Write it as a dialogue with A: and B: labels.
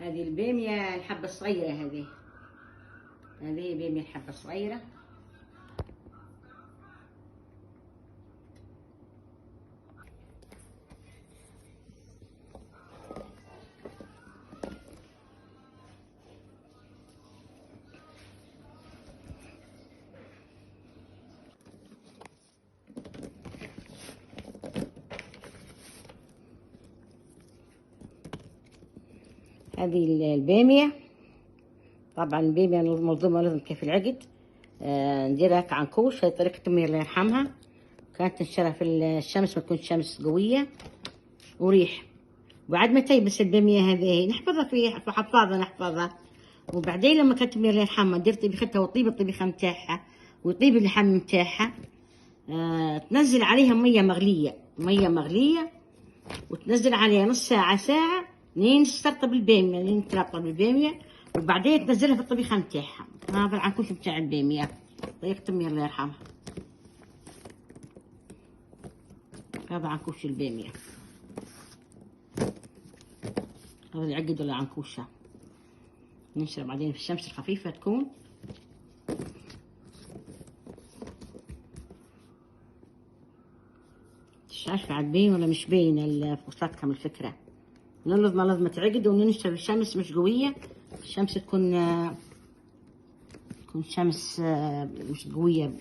A: هذه البامية الحبة الصغيرة، هذه بامية الحبة الصغيرة. هذه البامية، طبعا البامية ملزمة لازم كيف العقد. نديرها كعنكوش. هاي طريقة أمي الله يرحمها، كانت تنشرها في الشمس، ما تكون شمس قوية وريح. بعد ما تيبس البامية هذه نحفظها في حفاظة نحفظها. وبعدين لما كانت أمي الله يرحمها ندير طبيختها وطيب الطبيخة متاعها ويطيب اللحم متاعها. تنزل عليها مية مغلية وتنزل عليها نص ساعة ساعة لين تسترطب البامية، لين ترطب البامية، وبعدين تنزلها في الطبيخة متاعها. هذا العنكوش متاع البامية طريقة أمي الله يرحمها. هذا عنكوش البامية، هذا العقد ولا عنكوشة. ننشر بعدين في الشمس الخفيفة تكون. مش عارفة عاد باين ولا مش باين وصلتكم الفكرة. لازم تعقد وننشر في الشمس مش قوية. الشمس تكون شمس مش قوية